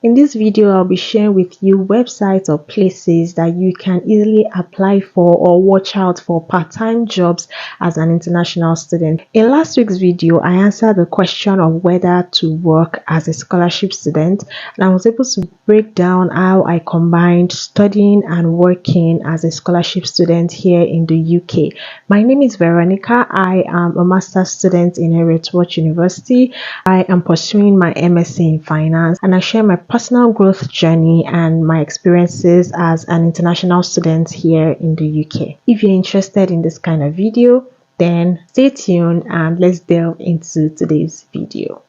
In this video, I'll be sharing with you websites or places that you can easily apply for or watch out for part-time jobs as an international student. In last week's video, I answered the question of whether to work as a scholarship student, and I was able to break down how I combined studying and working as a scholarship student here in the UK. My name is Veronica. I am a master's student in Heriot Watt University. I am pursuing my MSc in Finance, and I share my personal growth journey and my experiences as an international student here in the UK. If you're interested in this kind of video, then stay tuned and let's delve into today's video.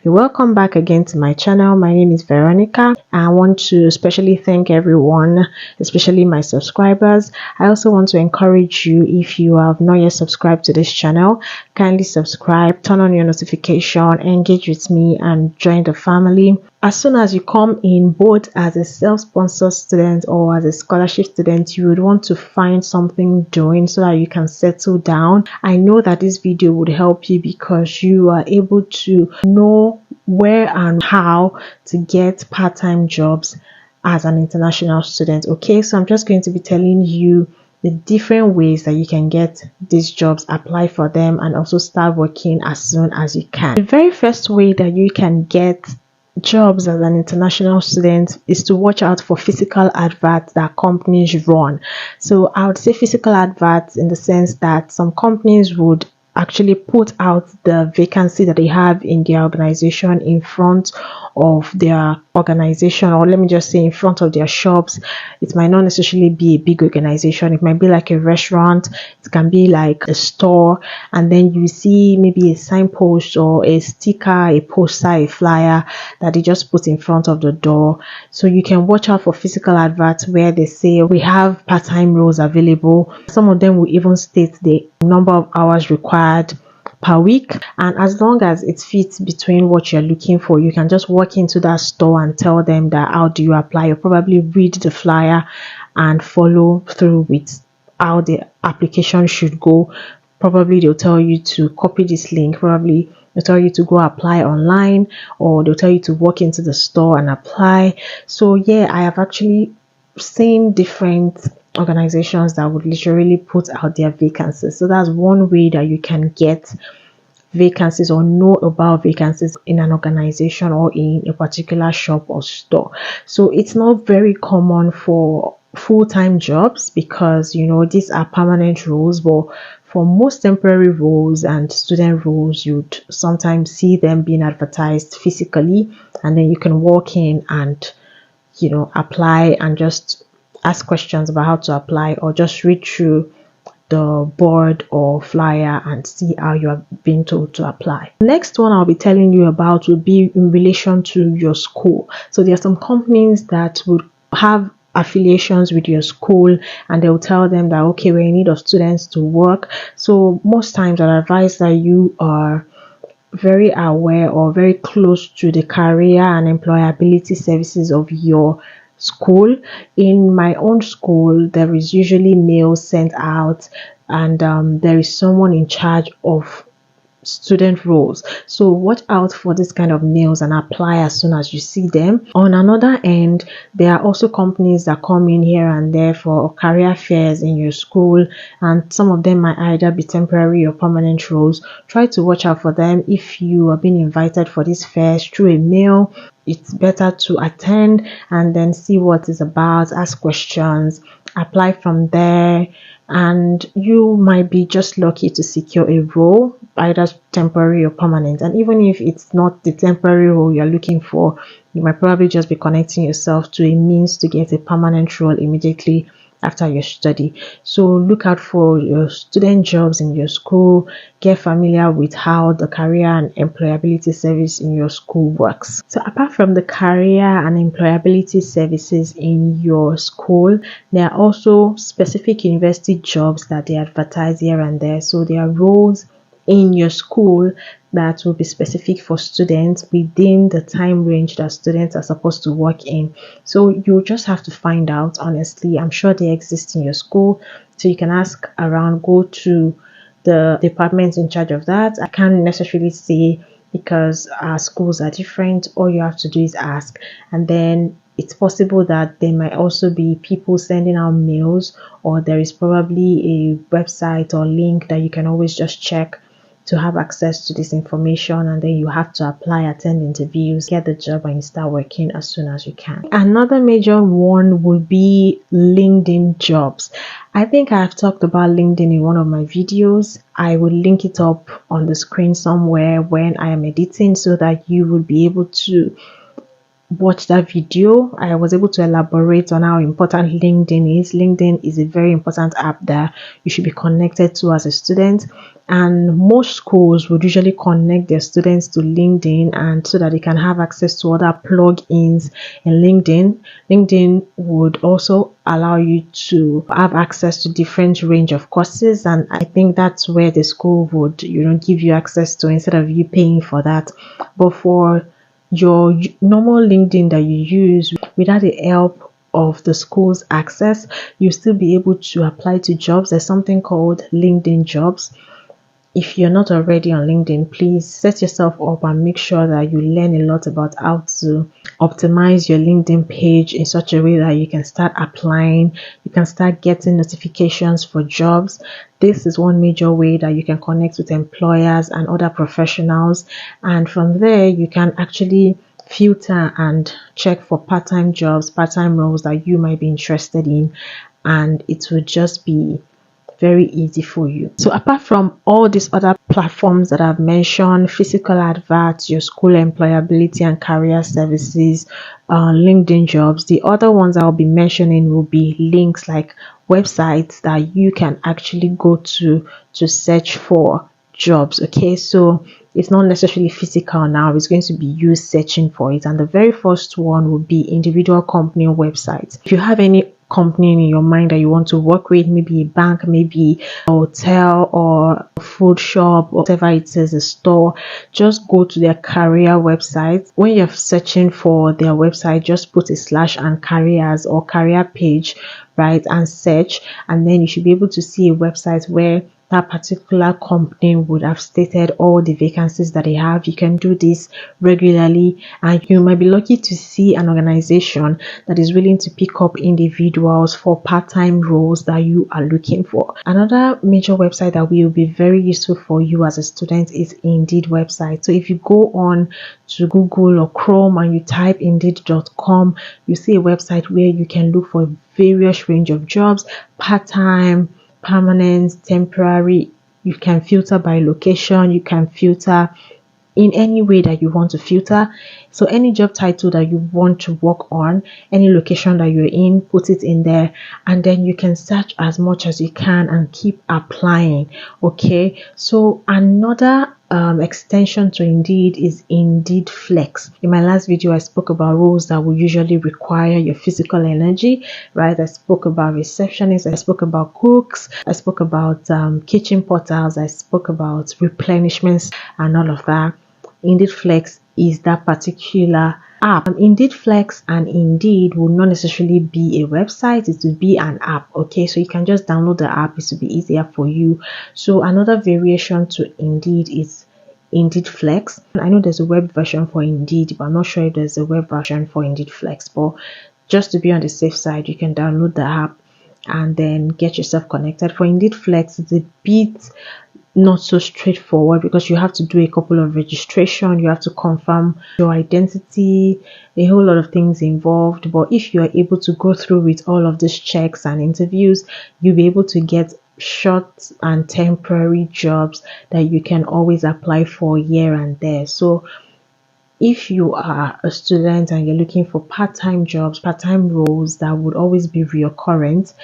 Welcome back again to my channel. My name is Veronica. I want to especially thank everyone, especially my subscribers. I also want to encourage you, if you have not yet subscribed to this channel, kindly subscribe, turn on your notification, engage with me and join the family. As soon as you come in, both as a self-sponsored student or as a scholarship student, you would want to find something doing so that you can settle down. I know that this video would help you because you are able to know where and how to get part-time jobs as an international student. Okay, so I'm just going to be telling you the different ways that you can get these jobs, apply for them, and also start working as soon as you can. The very first way that you can get jobs as an international student is to watch out for physical adverts that companies run. So I would say physical adverts in the sense that some companies would actually put out the vacancy that they have in their organization in front of their organization, or let me just say in front of their shops. It might not necessarily be a big organization. It might be like a restaurant, it can be like a store, and then you see maybe a signpost or a sticker, a poster, a flyer that they just put in front of the door. So you can watch out for physical adverts where they say we have part-time roles available. Some of them will even state the number of hours required per week, and as long as it fits between what you're looking for, you can just walk into that store and tell them that how do you apply. You'll probably read the flyer and follow through with how the application should go. Probably they'll tell you to copy this link, probably they'll tell you to go apply online, or they'll tell you to walk into the store and apply. So yeah, I have actually seen different organizations that would literally put out their vacancies. So that's one way that you can get vacancies or know about vacancies in an organization or in a particular shop or store. So it's not very common for full-time jobs because these are permanent roles, but for most temporary roles and student roles, you'd sometimes see them being advertised physically, and then you can walk in and apply and just ask questions about how to apply, or just read through the board or flyer and see how you are being told to apply. Next one I'll be telling you about will be in relation to your school. So there are some companies that would have affiliations with your school, and they'll tell them that okay, we're in need of students to work. So most times I'd advise that you are very aware or very close to the career and employability services of your school. In my own school, there is usually mail sent out, and there is someone in charge of student roles. So watch out for this kind of mails and apply as soon as you see them. On another end, there are also companies that come in here and there for career fairs in your school, and some of them might either be temporary or permanent roles. Try to watch out for them. If you are being invited for these fairs through a mail, it's better to attend and then see what it's about, ask questions, apply from there, and you might be just lucky to secure a role, either temporary or permanent. And even if it's not the temporary role you're looking for, you might probably just be connecting yourself to a means to get a permanent role immediately after your study. So look out for your student jobs in your school. Get familiar with how the career and employability service in your school works. So apart from the career and employability services in your school, there are also specific university jobs that they advertise here and there. So there are roles in your school that will be specific for students within the time range that students are supposed to work in. So you just have to find out. Honestly, I'm sure they exist in your school, so you can ask around, go to the departments in charge of that. I can't necessarily say because our schools are different. All you have to do is ask, and then it's possible that there might also be people sending out mails, or there is probably a website or link that you can always just check to have access to this information, and then you have to apply, attend interviews, get the job, and you start working as soon as you can. Another major one would be LinkedIn jobs. I think I've talked about LinkedIn in one of my videos. I will link it up on the screen somewhere when I am editing, so that you will be able to watch that video. I was able to elaborate on how important LinkedIn is. LinkedIn is a very important app that you should be connected to as a student, and most schools would usually connect their students to LinkedIn, and so that they can have access to other plugins in LinkedIn. LinkedIn would also allow you to have access to different range of courses, and I think that's where the school would give you access to, instead of you paying for that. But for your normal LinkedIn that you use, without the help of the school's access, you still be able to apply to jobs. There's something called LinkedIn jobs. If you're not already on LinkedIn, please set yourself up and make sure that you learn a lot about how to optimize your LinkedIn page in such a way that you can start applying, you can start getting notifications for jobs. This is one major way that you can connect with employers and other professionals, and from there you can actually filter and check for part-time jobs, part-time roles that you might be interested in, and it would just be very easy for you. So apart from all these other platforms that I've mentioned, physical adverts, your school employability and career services, LinkedIn jobs, the other ones I'll be mentioning will be links, like websites that you can actually go to search for jobs. Okay, so it's not necessarily physical now, it's going to be you searching for it. And the very first one would be individual company websites. If you have any company in your mind that you want to work with, maybe a bank, maybe a hotel or a food shop, or whatever it is, a store, just go to their career website. When you're searching for their website, just put a slash and careers or career page, right, and search, and then you should be able to see a website where that particular company would have stated all the vacancies that they have. You can do this regularly, and you might be lucky to see an organization that is willing to pick up individuals for part-time roles that you are looking for. Another major website that will be very useful for you as a student is Indeed website. So if you go on to Google or Chrome and you type Indeed.com, you see a website where you can look for various range of jobs, part-time, permanent, temporary. You can filter by location, you can filter in any way that you want to filter. So any job title that you want to work on, any location that you're in, put it in there, and then you can search as much as you can and keep applying. Okay, so another extension to Indeed is Indeed Flex. In my last video, I spoke about roles that will usually require your physical energy, right? I spoke about receptionists, I spoke about cooks, I spoke about kitchen porters, I spoke about replenishments and all of that. Indeed Flex is that particular app. Indeed Flex and Indeed will not necessarily be a website, it will be an app. Okay, so you can just download the app, it will be easier for you. So another variation to Indeed is Indeed Flex. I know there's a web version for Indeed, but I'm not sure if there's a web version for Indeed Flex. But just to be on the safe side, you can download the app and then get yourself connected. For Indeed Flex, it's a bit not so straightforward because you have to do a couple of registration, you have to confirm your identity, a whole lot of things involved. But if you are able to go through with all of these checks and interviews, you'll be able to get short and temporary jobs that you can always apply for here and there. So if you are a student and you're looking for part-time jobs, part-time roles that would always be recurrent,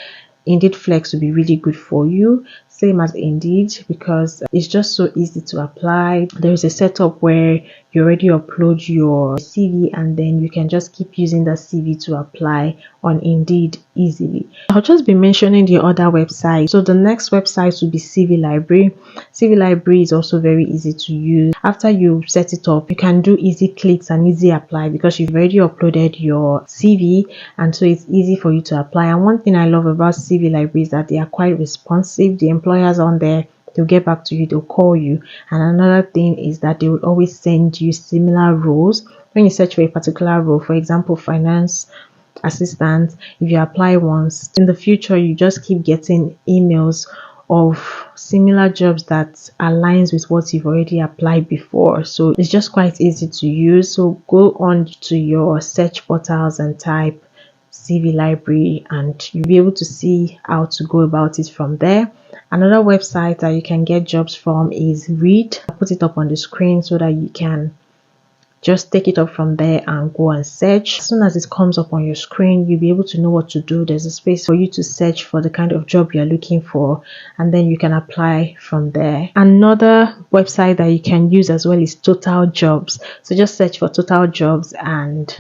Indeed Flex will be really good for you. same as Indeed, because it's just so easy to apply. There's a setup where you already upload your CV and then you can just keep using the CV to apply on Indeed easily. I'll just be mentioning the other website. So the next website will be CV Library. CV Library is also very easy to use. After you set it up, you can do easy clicks and easy apply because you've already uploaded your CV, and so it's easy for you to apply. And one thing I love about CV Library is that they are quite responsive. The employers on there, they'll get back to you, they'll call you. And another thing is that they will always send you similar roles. When you search for a particular role, for example, finance assistant, if you apply once, in the future you just keep getting emails of similar jobs that aligns with what you've already applied before. So it's just quite easy to use. So go on to your search portals and type CV Library and you'll be able to see how to go about it from there. Another website that you can get jobs from is Reed. I'll put it up on the screen so that you can just take it up from there and go and search. As soon as it comes up on your screen, you'll be able to know what to do. There's a space for you to search for the kind of job you're looking for, and then you can apply from there. Another website that you can use as well is Total Jobs. So just search for Total Jobs and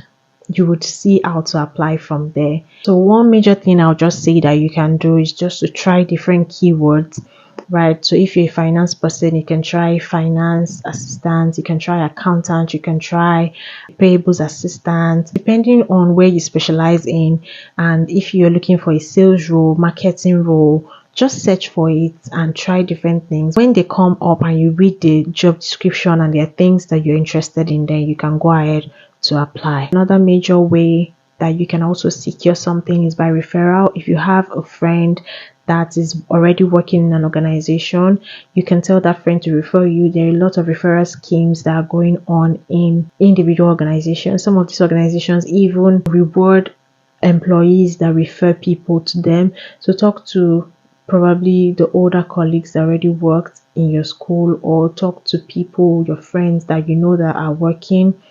you would see how to apply from there. So one major thing I'll just say that you can do is just to try different keywords, right? So if you're a finance person, you can try finance assistant, you can try accountant, you can try payables assistant, depending on where you specialize in. And if you're looking for a sales role, marketing role, just search for it and try different things. When they come up and you read the job description and there are things that you're interested in, then you can go ahead to apply. Another major way that you can also secure something is by referral. If you have a friend that is already working in an organization, you can tell that friend to refer you. There are a lot of referral schemes that are going on in individual organizations. Some of these organizations even reward employees that refer people to them. So talk to probably the older colleagues that already worked in your school, or talk to people, your friends that you know that are working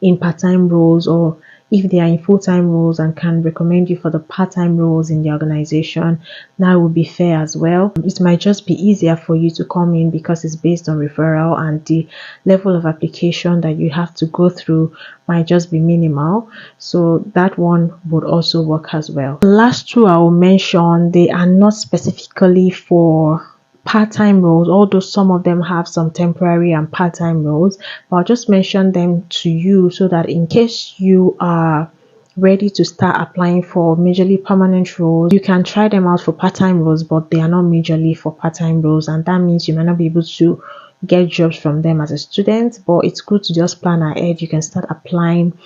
in part-time roles, or if they are in full-time roles and can recommend you for the part-time roles in the organization, that would be fair as well. It might just be easier for you to come in because it's based on referral and the level of application that you have to go through might just be minimal. So that one would also work as well. The last two I will mention, they are not specifically for part-time roles, although some of them have some temporary and part-time roles, but I'll just mention them to you so that in case you are ready to start applying for majorly permanent roles, you can try them out for part-time roles, but they are not majorly for part-time roles, and that means you might not be able to get jobs from them as a student. But it's good to just plan ahead. You can start applying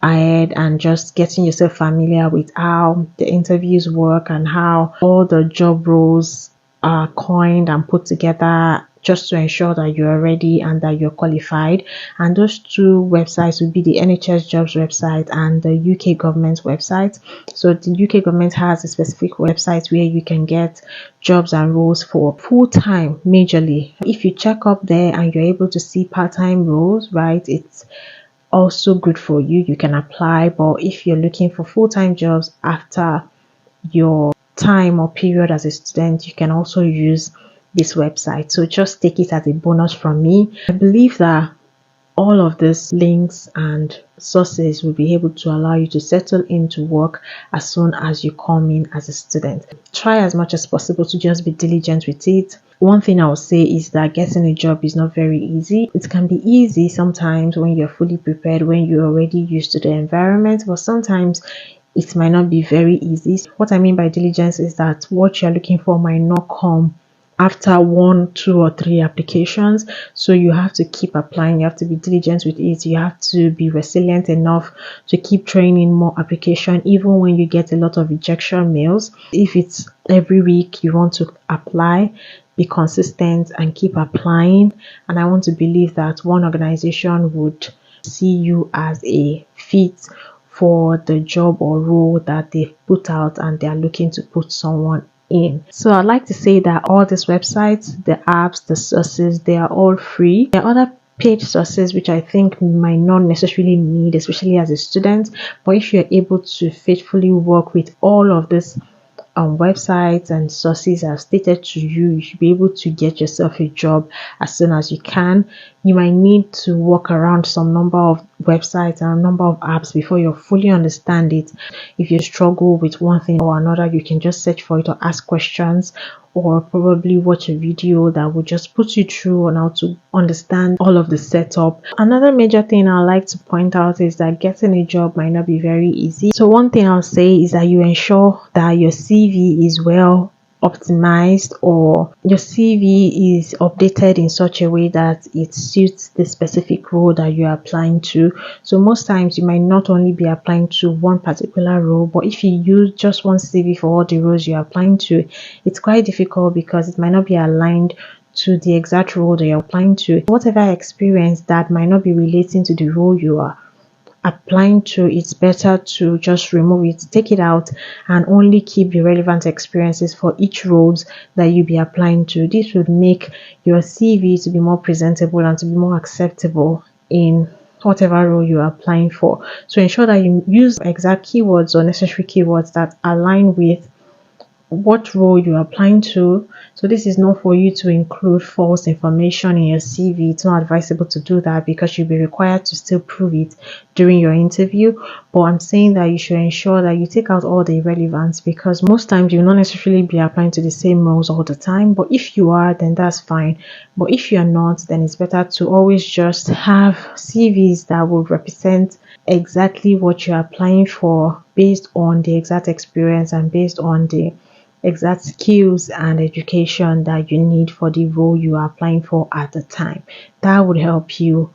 ahead and just getting yourself familiar with how the interviews work and how all the job roles are coined and put together, just to ensure that you are ready and that you're qualified. And those two websites would be the NHS jobs website and the UK government website. So the UK government has a specific website where you can get jobs and roles for full-time majorly. If you check up there and you're able to see part-time roles, right, it's also good for you. You can apply. But if you're looking for full-time jobs after your time or period as a student, you can also use this website. So just take it as a bonus from me. I believe that all of these links and sources will be able to allow you to settle into work as soon as you come in as a student. Try as much as possible to just be diligent with it. One thing I would say is that getting a job is not very easy. It can be easy sometimes when you're fully prepared, when you're already used to the environment, but sometimes it might not be very easy. What I mean by diligence is that what you're looking for might not come after 1, 2, or 3 applications. So you have to keep applying. You have to be diligent with it. You have to be resilient enough to keep training more application, even when you get a lot of rejection mails. If it's every week you want to apply, be consistent and keep applying. And I want to believe that one organization would see you as a fit for the job or role that they've put out and they are looking to put someone in. So I'd like to say that all these websites, the apps, the sources, they are all free. There are other paid sources which I think might not necessarily need, especially as a student, but if you're able to faithfully work with all of these websites and sources I've stated to you, you should be able to get yourself a job as soon as you can. You might need to work around some number of websites and a number of apps before you fully understand it. If you struggle with one thing or another, you can just search for it or ask questions, or probably watch a video that will just put you through on how to understand all of the setup. Another major thing I like to point out is that getting a job might not be very easy. So one thing I'll say is that you ensure that your CV is well optimized, or your CV is updated in such a way that it suits the specific role that you are applying to. So most times you might not only be applying to one particular role, but if you use just one CV for all the roles you're applying to, it's quite difficult because it might not be aligned to the exact role that you're applying to. Whatever experience that might not be relating to the role you are applying to, it's better to just remove it, take it out, and only keep the relevant experiences for each roles that you be applying to. This would make your CV to be more presentable and to be more acceptable in whatever role you are applying for. So ensure that you use exact keywords or necessary keywords that align with what role you're applying to. So this is not for you to include false information in your CV. It's not advisable to do that because you'll be required to still prove it during your interview. But I'm saying that you should ensure that you take out all the irrelevance, because most times you'll not necessarily be applying to the same roles all the time. But if you are, then that's fine. But if you're not, then it's better to always just have CVs that will represent exactly what you're applying for based on the exact experience and based on the exact skills and education that you need for the role you are applying for at the time. That would help you,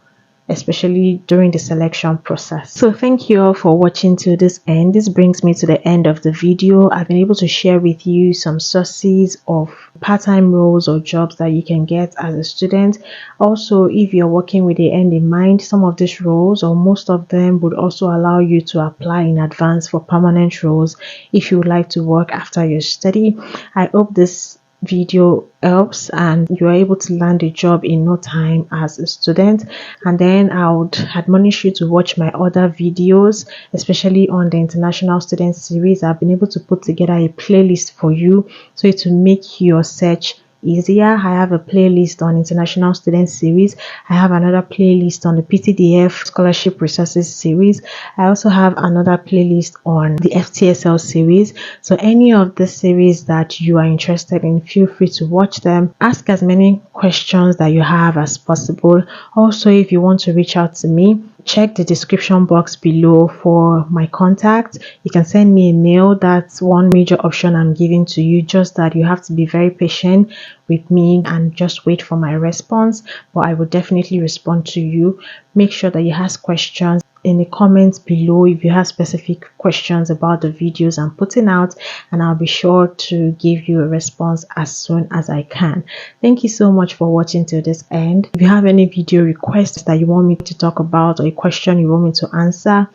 especially during the selection process. So thank you all for watching to this end. This brings me to the end of the video. I've been able to share with you some sources of part-time roles or jobs that you can get as a student. Also, if you're working with the end in mind, some of these roles or most of them would also allow you to apply in advance for permanent roles if you would like to work after your study. I hope this video helps and you are able to land a job in no time as a student. And then I would admonish you to watch my other videos, especially on the International Student series. I've been able to put together a playlist for you so it will make your search easier. I have a playlist on International Student series. I have another playlist on the PTDF Scholarship Resources series. I also have another playlist on the FTSL series. So any of the series that you are interested in, feel free to watch them. Ask as many questions that you have as possible. Also, if you want to reach out to me, check the description box below for my contact. You can send me a mail. That's one major option I'm giving to you, just that you have to be very patient with me and just wait for my response, but I will definitely respond to you. Make sure that you ask questions in the comments below if you have specific questions about the videos I'm putting out, and I'll be sure to give you a response as soon as I can. Thank you so much for watching till this end. If you have any video requests that you want me to talk about or a question you want me to answer,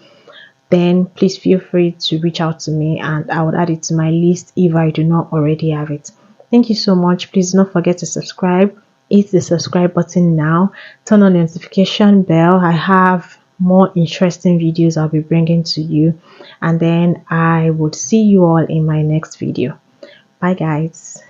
then please feel free to reach out to me and I would add it to my list if I do not already have it. Thank you so much. Please don't forget to subscribe. Hit the subscribe button now. Turn on the notification bell. I have more interesting videos I'll be bringing to you, and then I would see you all in my next video. Bye guys.